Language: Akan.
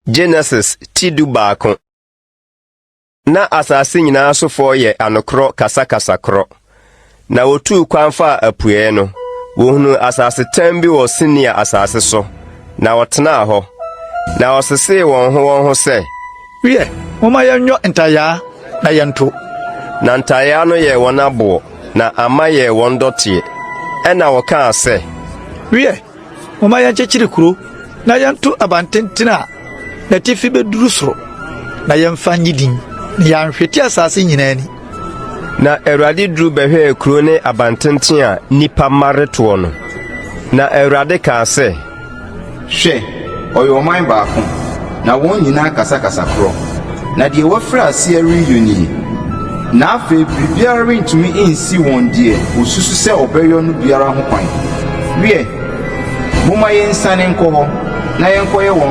Genesis tidu baako. Na asase nyinaa sofo ye anokro kasa kro. Na wotu kwanfa apue no. Wohunu asase tambi wo sinia asase so. Na wotena ho. Na osese won ho se. Wie, moma yanyo ntaya na yanto. Na ntaya no ye wonabo na ama ye wondotie. Ena woka se. Wie, moma yanchechiri kuro na yanto abantentina na tifi beduru soro. Na yemfa nyidin na yanhweti asase nyinani. Na Awurade duru behwe kuro ne abantenten a nipa mareto no. Na Awurade ka se, hwe oyoman baako na won nyina kasa kro. Na de wafra ase ariyoni. Na afa bibiara rentumi ensi won de osusu se obeyo no biara ho kwan. Wie, moma yensane nkọ ho na yenkoye won